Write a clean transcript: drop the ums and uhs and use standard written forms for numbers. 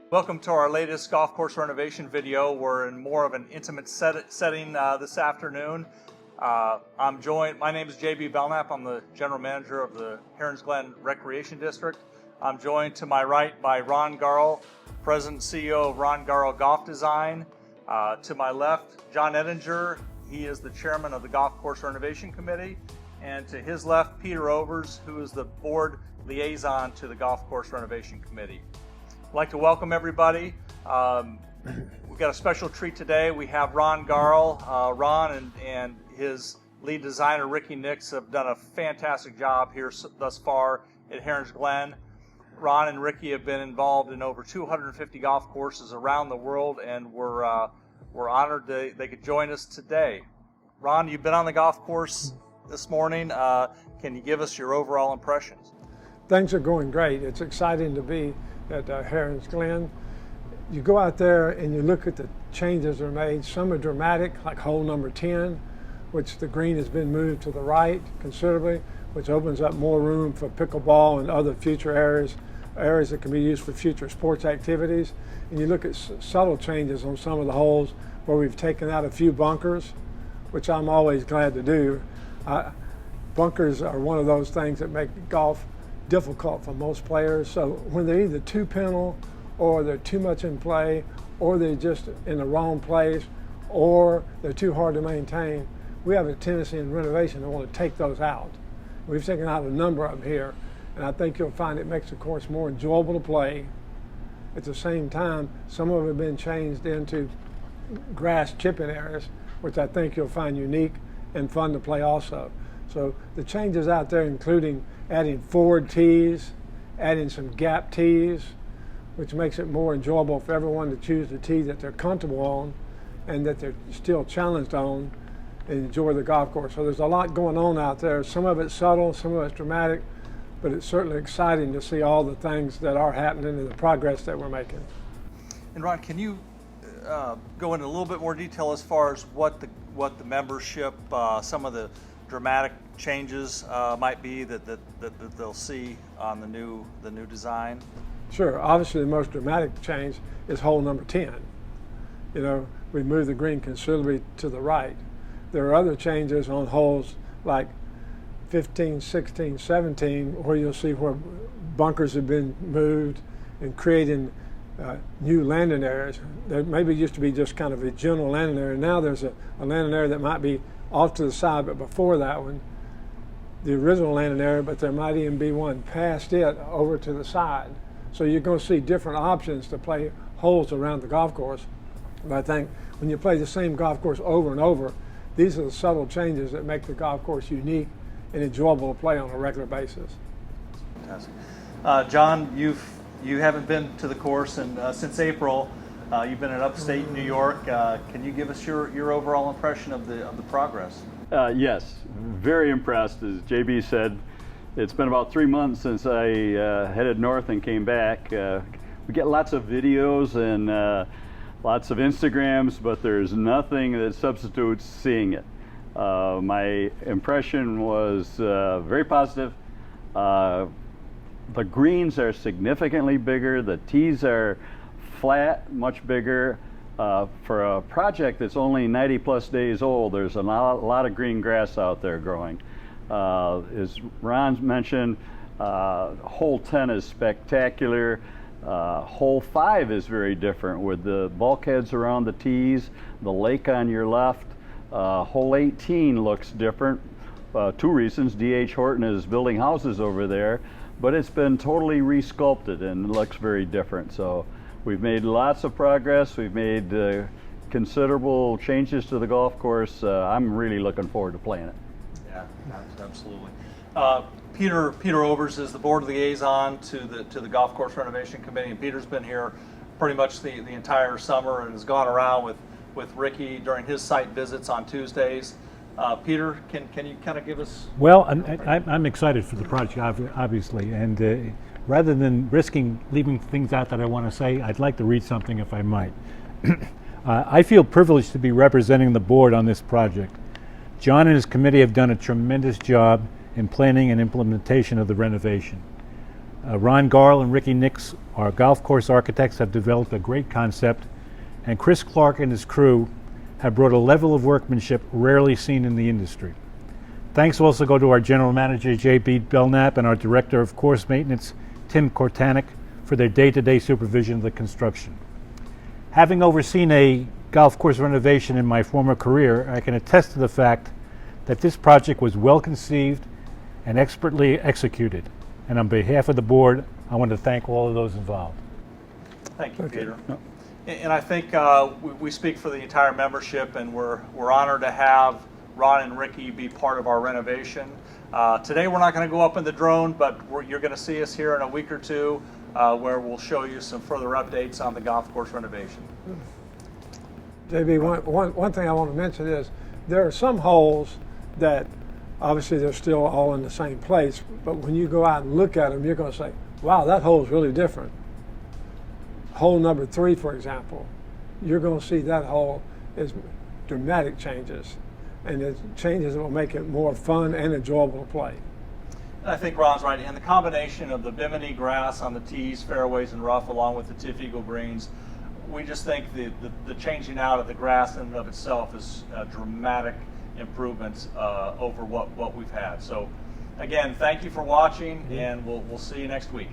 Welcome to our latest golf course renovation video. We're in more of an intimate setting this afternoon. My name is JB Belknap. I'm the general manager of the Herons Glen Recreation District. I'm joined to my right by Ron Garl, President and CEO of Ron Garl Golf Design. To my left, John Ettinger. He is the chairman of the Golf Course Renovation Committee. And to his left, Peter Overs, who is the board liaison to the Golf Course Renovation Committee. I'd like to welcome everybody. We've got a special treat today. We have Ron Garl. Ron and his lead designer, Ricky Nix, have done a fantastic job here thus far at Herons Glen. Ron and Ricky have been involved in over 250 golf courses around the world, and we're honored they could join us today. Ron, you've been on the golf course this morning. Can you give us your overall impressions? Things are going great. It's exciting to be at Herons Glen. You go out there and you look at the changes that are made. Some are dramatic, like hole number 10, which the green has been moved to the right considerably, which opens up more room for pickleball and other future areas that can be used for future sports activities. And you look at subtle changes on some of the holes where we've taken out a few bunkers, which I'm always glad to do. Bunkers are one of those things that make golf difficult for most players. So when they're either too penal, or they're too much in play, or they're just in the wrong place, or they're too hard to maintain, we have a tendency in renovation to want to take those out. We've taken out a number of them here, and I think you'll find it makes the course more enjoyable to play. At the same time, some of them have been changed into grass chipping areas, which I think you'll find unique and fun to play also. So the changes out there, including adding forward tees, adding some gap tees, which makes it more enjoyable for everyone to choose the tee that they're comfortable on and that they're still challenged on and enjoy the golf course. So there's a lot going on out there. Some of it's subtle, some of it's dramatic, but it's certainly exciting to see all the things that are happening and the progress that we're making. And Ron, can you go into a little bit more detail as far as what the membership, some of the dramatic changes might be that they'll see on the new design? Sure. Obviously, the most dramatic change is hole number 10. You know, we moved the green considerably to the right. There are other changes on holes like 15, 16, 17, where you'll see where bunkers have been moved and creating new landing areas. There maybe used to be just kind of a general landing area. Now there's a landing area that might be off to the side, but before that one, the original landing area, but there might even be one past it over to the side. So you're going to see different options to play holes around the golf course. But I think when you play the same golf course over and over, these are the subtle changes that make the golf course unique and enjoyable to play on a regular basis. Fantastic. John, you haven't been to the course since April. You've been in upstate New York. Can you give us your overall impression of the progress? Yes, very impressed. As JB said, it's been about 3 months since I headed north and came back. We get lots of videos and lots of Instagrams, but there's nothing that substitutes seeing it. My impression was very positive. The greens are significantly bigger. The tees are flat, much bigger. For a project that's only 90 plus days old, there's a lot of green grass out there growing. As Ron mentioned, hole 10 is spectacular. Hole 5 is very different with the bulkheads around the tees, the lake on your left. Hole 18 looks different. 2 reasons. D.H. Horton is building houses over there, but it's been totally resculpted and looks very different. So we've made lots of progress. We've made considerable changes to the golf course. I'm really looking forward to playing it. Yeah, absolutely. Peter Overs is the board liaison to the Golf Course Renovation Committee, and Peter's been here pretty much the entire summer and has gone around with Ricky during his site visits on Tuesdays. Peter, can you kind of give us? Well, I'm excited for the project, obviously, and rather than leaving things out that I want to say, I'd like to read something if I might. I feel privileged to be representing the board on this project. John and his committee have done a tremendous job in planning and implementation of the renovation. Ron Garl and Ricky Nix, our golf course architects, have developed a great concept, and Chris Clark and his crew have brought a level of workmanship rarely seen in the industry. Thanks also go to our General Manager, J.B. Belknap, and our Director of Course Maintenance, Tim Kortanek, for their day-to-day supervision of the construction. Having overseen a golf course renovation in my former career, I can attest to the fact that this project was well conceived and expertly executed. And on behalf of the board, I want to thank all of those involved. Thank you, Okay. Peter. And I think we speak for the entire membership, and we're honored to have Ron and Ricky be part of our renovation. Today we're not going to go up in the drone, but you're going to see us here in a week or two where we'll show you some further updates on the golf course renovation. JB, one thing I want to mention is there are some holes that obviously they're still all in the same place, but when you go out and look at them, you're going to say, wow, that hole is really different. Hole number 3, for example, you're going to see that hole is dramatic changes, and it's changes that will make it more fun and enjoyable to play. I think Ron's right, and the combination of the Bimini grass on the tees, fairways, and rough, along with the Tiff Eagle greens, we just think the changing out of the grass in and of itself is a dramatic improvement over what we've had. So, again, thank you for watching, and we'll see you next week.